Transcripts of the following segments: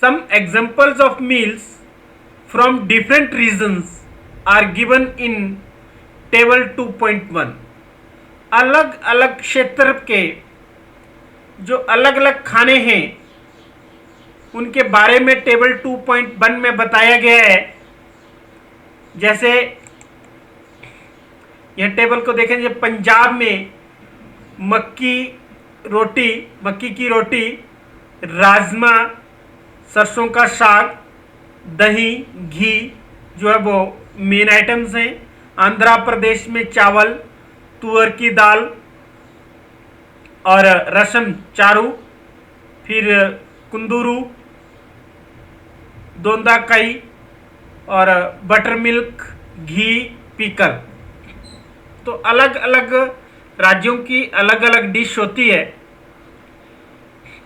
Some examples of meals from different regions are given in table 2.1. अलग अलग क्षेत्र के जो अलग अलग खाने हैं उनके बारे में टेबल 2.1 में बताया गया है। जैसे यह टेबल को देखेंगे, पंजाब में मक्की की रोटी, राजमा, सरसों का साग, दही, घी जो है वो मेन आइटम्स हैं। आंध्र प्रदेश में चावल, तुअर की दाल और रसम, चारू, फिर कुंदूरू, दोंदा कई और बटर मिल्क, घी, पीकल। तो अलग अलग राज्यों की अलग अलग डिश होती है।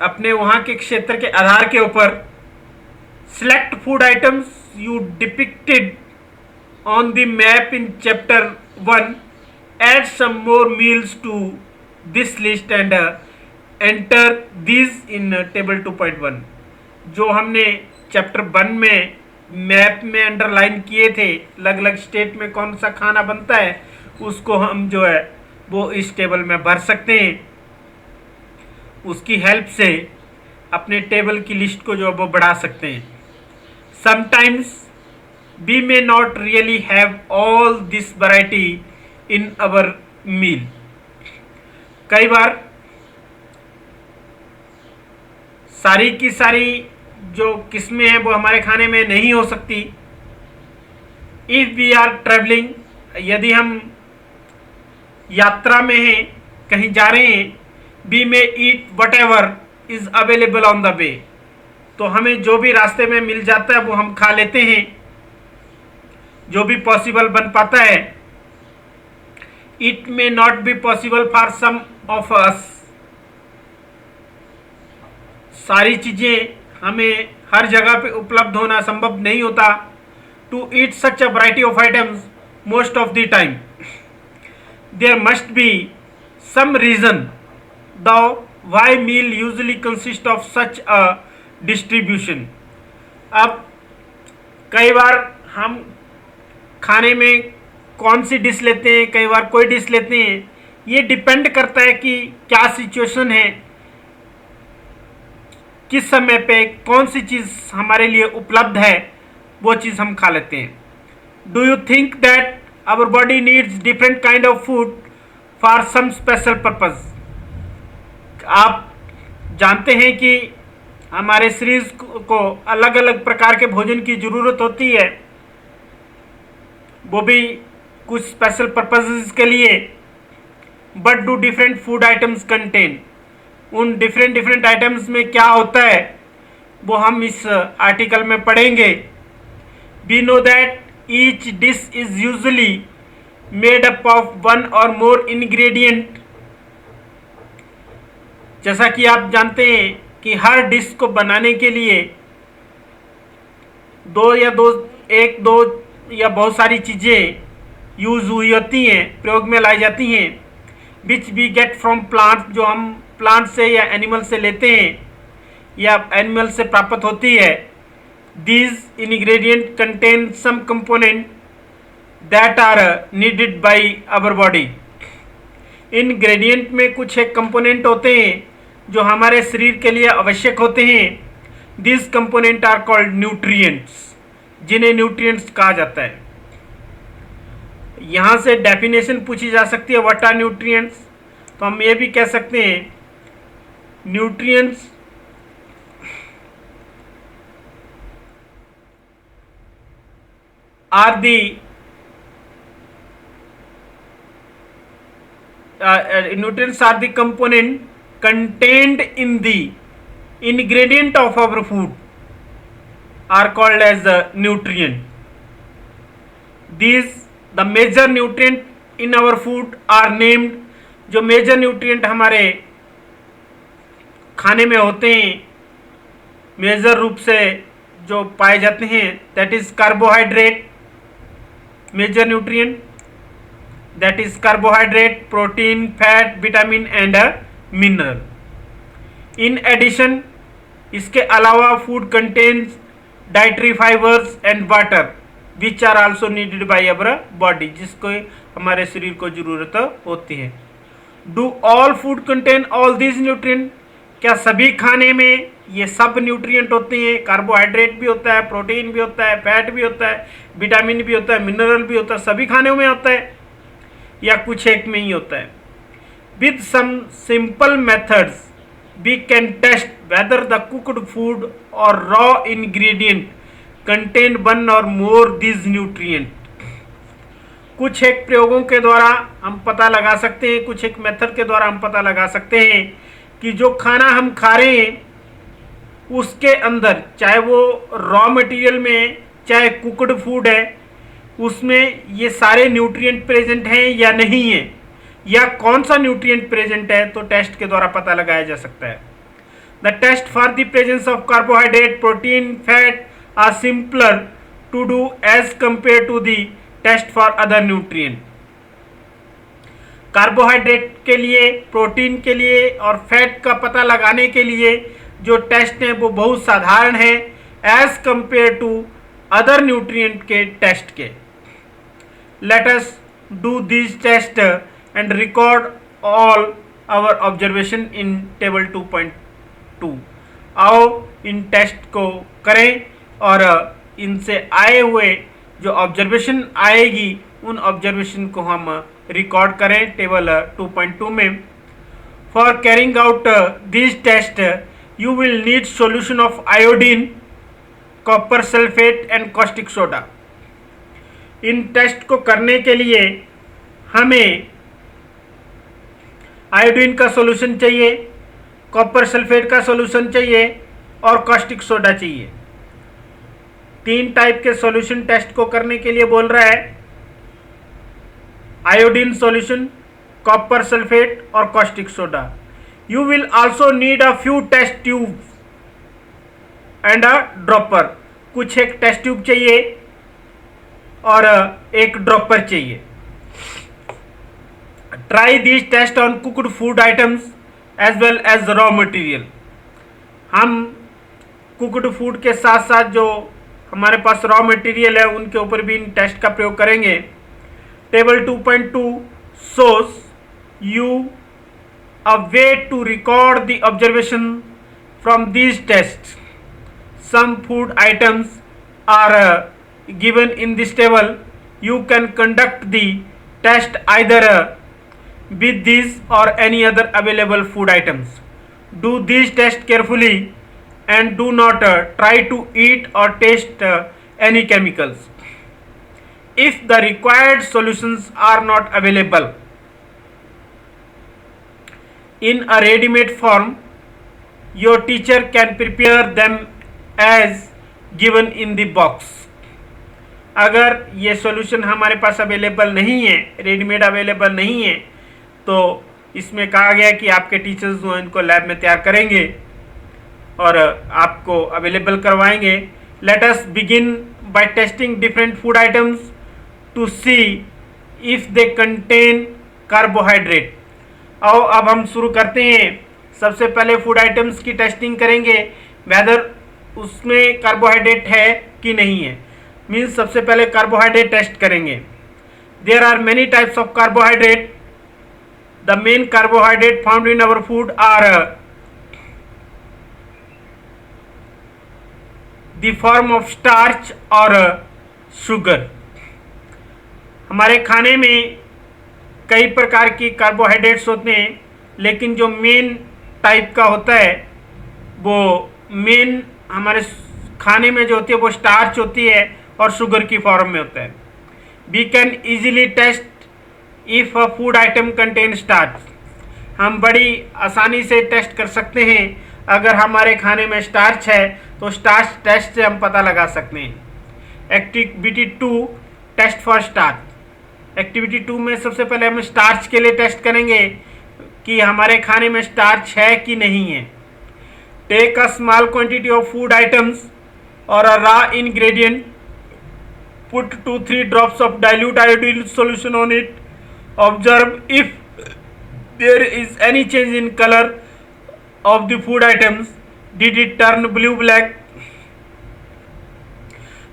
अपने वहाँ के क्षेत्र के आधार के ऊपर select food items you depicted on the map in chapter 1, add some more meals to this list and enter these in table 2.1। जो हमने चैप्टर 1 में मैप में अंडरलाइन किए थे, अलग अलग स्टेट में कौन सा खाना बनता है, उसको हम जो है वो इस टेबल में भर सकते हैं। उसकी हेल्प से अपने टेबल की लिस्ट को जो है वो बढ़ा सकते हैं। Sometimes we may not really have all this variety in our meal. कई बार सारी की सारी जो किस्में हैं वो हमारे खाने में नहीं हो सकती। इफ वी आर ट्रेवलिंग, यदि हम यात्रा में हैं, कहीं जा रहे हैं, we may eat whatever is available on the way. तो हमें जो भी रास्ते में मिल जाता है वो हम खा लेते हैं, जो भी पॉसिबल बन पाता है। It may not be possible for some of us. सारी चीजें हमें हर जगह पे उपलब्ध होना संभव नहीं होता। To eat such a variety of items most of the time there must be some reason the why meal usually consist of such a distribution. अब कई बार हम खाने में कौन सी डिश लेते हैं, कई बार कोई डिश लेते हैं। ये डिपेंड करता है कि क्या सिचुएशन है, किस समय पे कौन सी चीज़ हमारे लिए उपलब्ध है, वो चीज़ हम खा लेते हैं। Do you think that our body needs different kind of food for some special purpose. आप जानते हैं कि हमारे शरीर को अलग अलग प्रकार के भोजन की ज़रूरत होती है, वो भी कुछ स्पेशल पर्पसेस के लिए। But do different food items contain, उन डिफरेंट आइटम्स में क्या होता है वो हम इस आर्टिकल में पढ़ेंगे। We know that each dish is usually made up of one or more ingredient. जैसा कि आप जानते हैं कि हर डिश को बनाने के लिए एक दो या बहुत सारी चीज़ें यूज हुई होती हैं, प्रयोग में लाई जाती हैं। Which we get from plant, जो हम प्लांट से या एनिमल से लेते हैं या एनिमल से प्राप्त होती है। These ingredient contain some component that are needed by our body. Ingredient में कुछ एक कंपोनेंट होते हैं जो हमारे शरीर के लिए आवश्यक होते हैं। This component are called nutrients, जिन्हें न्यूट्रिएंट्स कहा जाता है। यहाँ से डेफिनेशन पूछी जा सकती है, व्हाट आर न्यूट्रिएंट्स। तो हम ये भी कह सकते हैं nutrients are the nutrients are the component contained in the ingredient of our food are called as nutrient. These the major nutrient in our food are named, जो मेजर न्यूट्रिएंट हमारे खाने में होते हैं, मेजर रूप से जो पाए जाते हैं, that is carbohydrate, major nutrient, that is carbohydrate, protein, fat, vitamin and a mineral. In addition, इसके अलावा food contains dietary fibres and water which are also needed by our body, जिसको हमारे शरीर को जरूरत होती है। Do all food contain all these nutrient, क्या सभी खाने में ये सब न्यूट्रिएंट होते हैं? कार्बोहाइड्रेट भी होता है, प्रोटीन भी होता है, फैट भी होता है, विटामिन भी होता है, मिनरल भी होता है, सभी खानों में होता है या कुछ एक में ही होता है? With some simple methods we can test whether the cooked food or raw ingredient contain one or more these nutrient। कुछ एक प्रयोगों के द्वारा हम पता लगा सकते हैं, कुछ एक मेथड के द्वारा हम पता लगा सकते हैं कि जो खाना हम खा रहे हैं उसके अंदर, चाहे वो रॉ मटेरियल में चाहे कुकड फूड है, उसमें ये सारे न्यूट्रिएंट प्रेजेंट हैं या नहीं है, या कौन सा न्यूट्रिएंट प्रेजेंट है, तो टेस्ट के द्वारा पता लगाया जा सकता है। The test for the presence of carbohydrate, protein, fat are simpler to do as compare to the test for other nutrient. Carbohydrate के लिए, प्रोटीन के लिए और फैट का पता लगाने के लिए जो टेस्ट हैं वो बहुत साधारण है as compare to other nutrient के टेस्ट के। Let us do this test and record all our observation in table 2.2। आओ इन टेस्ट को करें और इनसे आए हुए जो ऑब्जर्वेशन आएगी उन ऑब्जर्वेशन को हम रिकॉर्ड करें टेबल 2.2 में। For carrying out this test you will need solution of iodine, copper sulphate and caustic soda. इन टेस्ट को करने के लिए हमें आयोडीन का सॉल्यूशन चाहिए, कॉपर सल्फेट का सॉल्यूशन चाहिए और कॉस्टिक सोडा चाहिए। 3 टाइप के सॉल्यूशन टेस्ट को करने के लिए बोल रहा है, आयोडीन सॉल्यूशन, कॉपर सल्फेट और caustic soda. You will also need a few test tube and a dropper. कुछ एक टेस्ट ट्यूब चाहिए और एक ड्रॉपर चाहिए। Try this test on cooked food items as well as raw material. हम cooked food के साथ साथ जो हमारे पास रॉ मटेरियल है उनके ऊपर भी इन टेस्ट का प्रयोग करेंगे। Table 2.2 shows you a way to record the observation from these tests. Some food items are given in this table. You can conduct the test either with these or any other available food items. Do these tests carefully and do not try to eat or taste any chemicals. If the required solutions are not available in a ready-made form, your teacher can prepare them as given in the box. अगर ये solution हमारे पास available नहीं है, readymade available नहीं है, तो इसमें कहा गया कि आपके टीचर्स जो इनको लैब में तैयार करेंगे और आपको अवेलेबल करवाएंगे। Let us begin by testing different food items to see if they contain carbohydrate. आओ अब हम शुरू करते हैं। सबसे पहले फूड आइटम्स की टेस्टिंग करेंगे वेदर उसमें कार्बोहाइड्रेट है कि नहीं है। मीन्स सबसे पहले कार्बोहाइड्रेट टेस्ट करेंगे। There are many types of carbohydrate. The main carbohydrate found in our food are the form of starch और शुगर। हमारे खाने में कई प्रकार की कार्बोहाइड्रेट्स होते हैं, लेकिन जो मेन टाइप का होता है वो मेन हमारे खाने में जो होती है वो स्टार्च होती है और शुगर की फॉर्म में होता है। We can easily test if a food item contain starch. हम बड़ी आसानी से टेस्ट कर सकते हैं अगर हमारे खाने में स्टार्च है तो स्टार्च टेस्ट से हम पता लगा सकते हैं। Activity 2 test for starch. Activity 2 में सबसे पहले हम स्टार्च के लिए टेस्ट करेंगे कि हमारे खाने में स्टार्च है कि नहीं है। Take a small quantity of food items और a raw ingredient, put 2-3 drops of dilute iodine solution on it. Observe if there is any change in color of the food items. Did it turn blue black?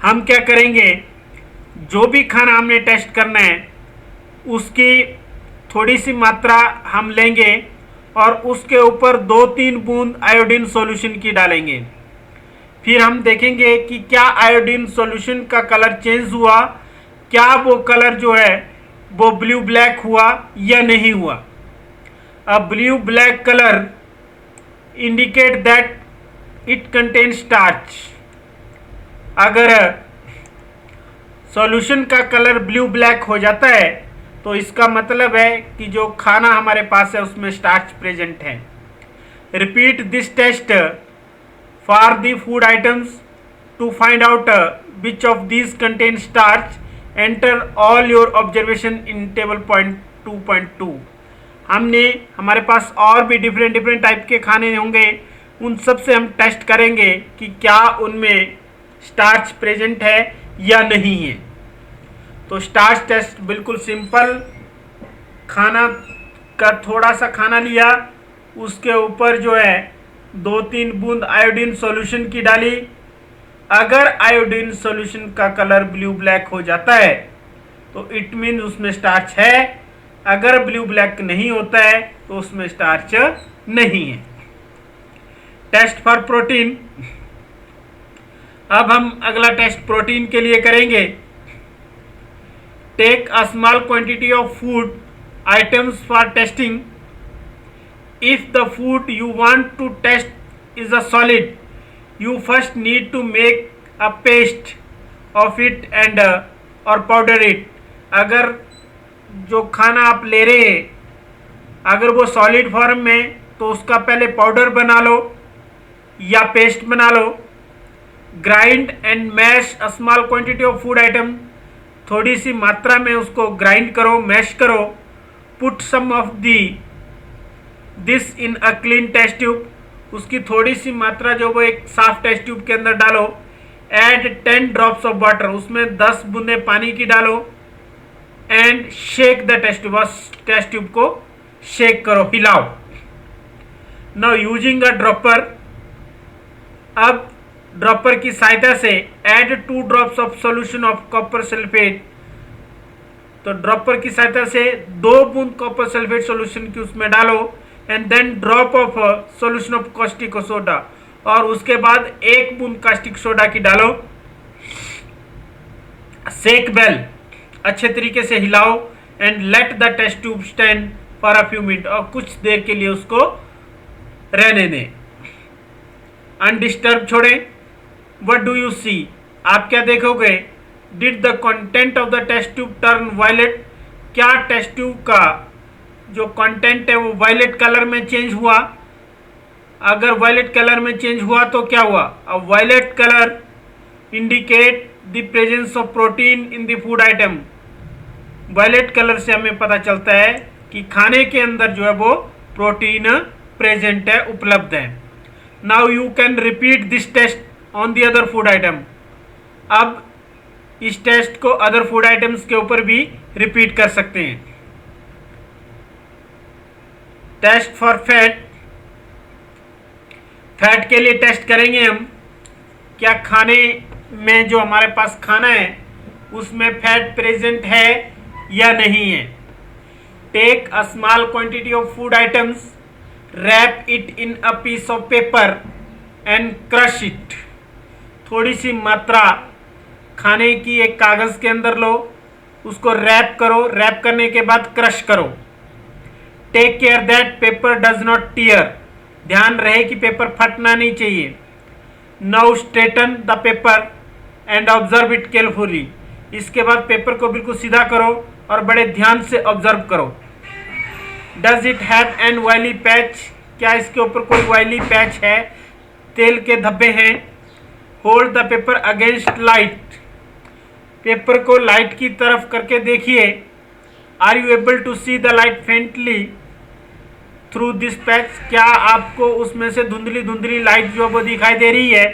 हम क्या करेंगे, जो भी खाना हमने test करना है उसकी थोड़ी सी मात्रा हम लेंगे और उसके ऊपर 2-3 बूंद आयोडीन सॉल्यूशन की डालेंगे। फिर हम देखेंगे कि क्या आयोडीन सॉल्यूशन का कलर चेंज हुआ, क्या वो कलर जो है वो ब्लू ब्लैक हुआ या नहीं हुआ। अब blue black colour indicate that it contain starch. अगर सॉल्यूशन का कलर ब्लू ब्लैक हो जाता है तो इसका मतलब है कि जो खाना हमारे पास है उसमें स्टार्च प्रेजेंट है। Repeat this test for the food items to find out which of these contain starch. Enter all your observation in table point 2.2। हमारे पास और भी डिफरेंट टाइप के खाने होंगे, उन सब से हम टेस्ट करेंगे कि क्या उनमें स्टार्च प्रेजेंट है या नहीं है। तो स्टार्च टेस्ट बिल्कुल सिंपल, खाना का थोड़ा सा खाना लिया, उसके ऊपर जो है 2-3 बूंद आयोडीन सॉल्यूशन की डाली। अगर आयोडीन सॉल्यूशन का कलर ब्लू ब्लैक हो जाता है तो इट मीन उसमें स्टार्च है। अगर ब्लू ब्लैक नहीं होता है तो उसमें स्टार्च नहीं है। Test for protein. अब हम अगला टेस्ट प्रोटीन के लिए करेंगे। Take a small quantity of food items for testing. If the food you want to test is a solid, you first need to make a paste of it and or powder it। अगर जो खाना आप ले रहे हैं अगर वो solid form में तो उसका पहले पाउडर बना लो या पेस्ट बना लो। Grind and mash a small quantity of food item. थोड़ी सी मात्रा में उसको ग्राइंड करो, मैश करो। Put some of this in a clean test tube. उसकी थोड़ी सी मात्रा जो वो एक साफ टेस्ट ट्यूब के अंदर डालो। Add 10 drops of water. उसमें 10 बूंदे पानी की डालो। And shake the test tube. Test tube को शेक करो, हिलाओ। Now using a dropper. अब ड्रॉपर की सहायता से add 2 drops of solution of copper sulphate. तो ड्रॉपर की सहायता से 2 बूंद कॉपर सल्फेट सॉल्यूशन की उसमें डालो। And then drop of solution of caustic soda. और उसके बाद 1 बूंद कास्टिक सोडा की डालो। Shake well. अच्छे तरीके से हिलाओ। And let the test tube stand for a few minute. और कुछ देर के लिए उसको रहने दें, अनडिस्टर्ब छोड़ें। What do you see? आप क्या देखोगे? Did the content of the test tube turn violet? क्या टेस्ट ट्यूब का जो कंटेंट है वो वायलेट कलर में चेंज हुआ? अगर वायलेट कलर में चेंज हुआ तो क्या हुआ? A violet colour indicate the presence of protein in the food item. Violet colour से हमें पता चलता है कि खाने के अंदर जो है वो प्रोटीन प्रेजेंट है, उपलब्ध है। Now you can repeat this test on the other food item. अब इस टेस्ट को अदर फूड आइटम्स के ऊपर भी रिपीट कर सकते हैं। Test for fat. फैट के लिए टेस्ट करेंगे हम, क्या खाने में जो हमारे पास खाना है उसमें फैट प्रेजेंट है या नहीं है। Take a small quantity of food items, wrap it in a piece of paper and crush it. थोड़ी सी मात्रा खाने की एक कागज के अंदर लो, उसको रैप करो। रैप करने के बाद क्रश करो। Take care that paper does not tear. ध्यान रहे कि पेपर फटना नहीं चाहिए। Now straighten the paper and observe it carefully. इसके बाद पेपर को बिल्कुल सीधा करो और बड़े ध्यान से ऑब्जर्व करो। Does it have an oily patch? क्या इसके ऊपर कोई ऑयली पैच है, तेल के धब्बे हैं? Hold the paper against light. Paper को लाइट की तरफ करके देखिए। Are you able to see the light faintly through this patch? क्या आपको उसमें से धुंधली लाइट जो वो दिखाई दे रही है?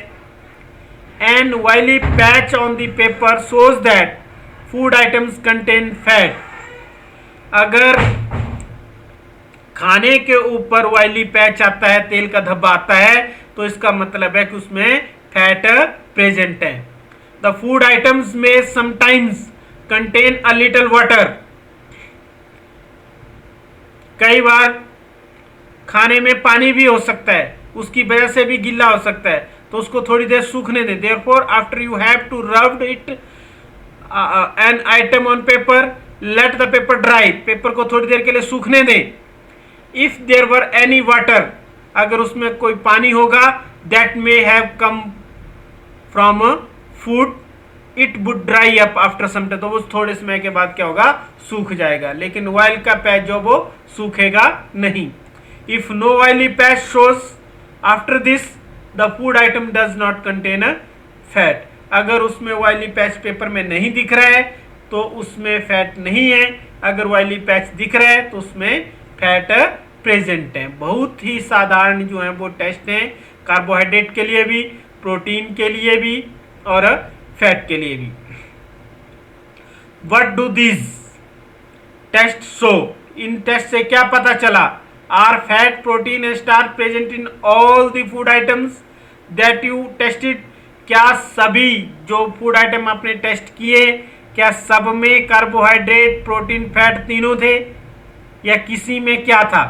An oily patch on the paper shows that food items contain fat. अगर खाने के ऊपर ऑयली पैच आता है, तेल का धब्बा आता है, तो इसका मतलब है कि उसमें फैट प्रेजेंट है। द फूड आइटम्स में sometimes contain a little water, कई बार खाने में पानी भी हो सकता है, उसकी वजह से भी गीला हो सकता है, तो उसको थोड़ी देर सूखने दें। Therefore after you have to rubbed it an item on paper, let the paper dry, paper को थोड़ी देर के लिए सूखने दें। If there were any water, अगर उसमें कोई पानी होगा, that may have come from food, it would dry up after some time, तो वो थोड़े समय के बाद क्या होगा, सूख जाएगा। लेकिन ऑयल का पैच जो वो सूखेगा नहीं। If no oily patch shows after this, the food item does not contain a fat, अगर उसमें ऑयली पैच पेपर में नहीं दिख रहा है तो उसमें फैट नहीं है, अगर ऑयली पैच दिख रहा है तो उसमें फैट प्रेजेंट है। बहुत ही साधारण जो है वो टेस्ट हैं, कार्बोहाइड्रेट के लिए भी, प्रोटीन के लिए भी और फैट के लिए भी। What do this test show, इन टेस्ट से क्या पता चला? Are fat, protein and starch present in all the food items that you tested, क्या सभी जो फूड आइटम आपने टेस्ट किए, क्या सब में कार्बोहाइड्रेट, प्रोटीन, फैट तीनों थे या किसी में क्या था?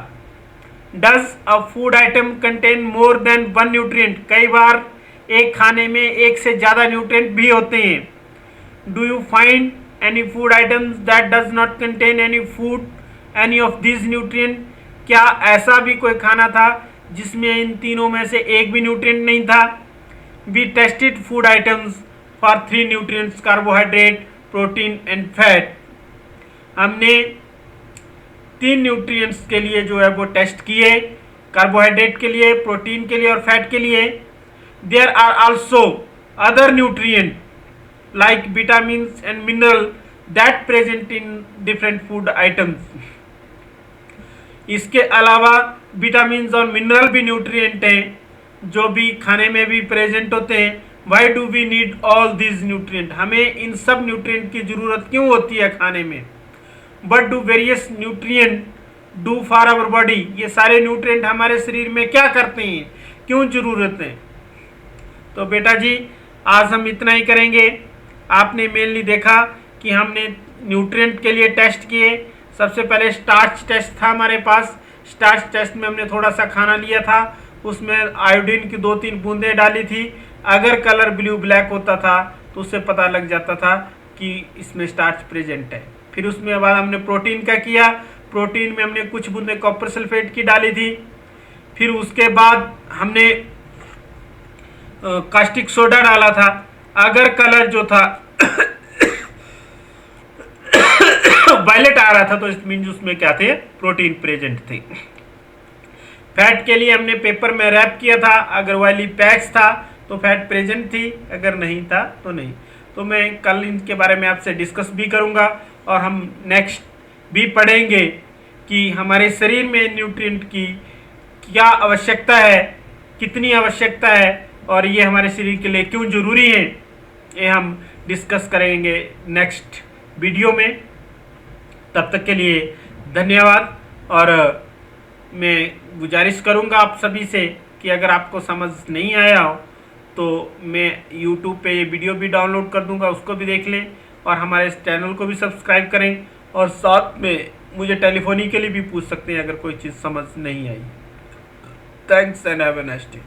Does a food item contain more than one nutrient, कई बार एक खाने में एक से ज्यादा न्यूट्रिएंट भी होते हैं। Do you find any food items that does not contain any food any of this nutrient, क्या ऐसा भी कोई खाना था जिसमें इन तीनों में से एक भी न्यूट्रिएंट नहीं था? We tested food items for 3 nutrients, carbohydrate, protein and fat, हमने 3 न्यूट्रिएंट्स के लिए जो है वो टेस्ट किए, कार्बोहाइड्रेट के लिए, प्रोटीन के लिए और फैट के लिए। There are also other nutrient like vitamins and mineral that present in different food items, इसके अलावा विटामिन्स और मिनरल भी न्यूट्रिएंट हैं जो भी खाने में भी प्रेजेंट होते हैं। Why do we need all this nutrient, हमें इन सब न्यूट्रिएंट की जरूरत क्यों होती है खाने में? But do various nutrient do for our body, ये सारे न्यूट्रिएंट हमारे शरीर में क्या करते हैं, क्यों जरूरत है? तो बेटा जी आज हम इतना ही करेंगे। आपने मेनली देखा कि हमने न्यूट्रिएंट के लिए टेस्ट किए। सबसे पहले स्टार्च टेस्ट था हमारे पास। स्टार्च टेस्ट में हमने थोड़ा सा खाना लिया था, उसमें आयोडीन की 2-3 बूंदें डाली थी। अगर कलर ब्लू ब्लैक होता था तो उससे पता लग जाता था कि इसमें स्टार्च प्रेजेंट है। फिर उसमें बाद हमने प्रोटीन का किया, प्रोटीन में हमने कुछ बूंदें कॉपर सल्फेट की डाली थी। फिर उसके बाद हमने कास्टिक सोडा डाला था। अगर कलर जो था वायलेट आ रहा था तो इट मीन उसमें क्या थे, प्रोटीन प्रेजेंट थे। फैट के लिए हमने पेपर में रैप किया था, अगर ऑयली पैच था तो फैट प्रेजेंट थी, अगर नहीं था तो नहीं। तो मैं कल इनके बारे में आपसे डिस्कस भी करूंगा और हम नेक्स्ट भी पढ़ेंगे कि हमारे शरीर में न्यूट्रिएंट की क्या आवश्यकता है, कितनी आवश्यकता है और ये हमारे शरीर के लिए क्यों जरूरी है, ये हम डिस्कस करेंगे नेक्स्ट वीडियो में। तब तक के लिए धन्यवाद। और मैं गुजारिश करूंगा आप सभी से कि अगर आपको समझ नहीं आया हो तो मैं YouTube पे ये वीडियो भी डाउनलोड कर दूंगा, उसको भी देख लें और हमारे इस चैनल को भी सब्सक्राइब करें और साथ में मुझे टेलीफोनी के लिए भी पूछ सकते हैं अगर कोई चीज़ समझ नहीं आई। Thanks and have a nice day.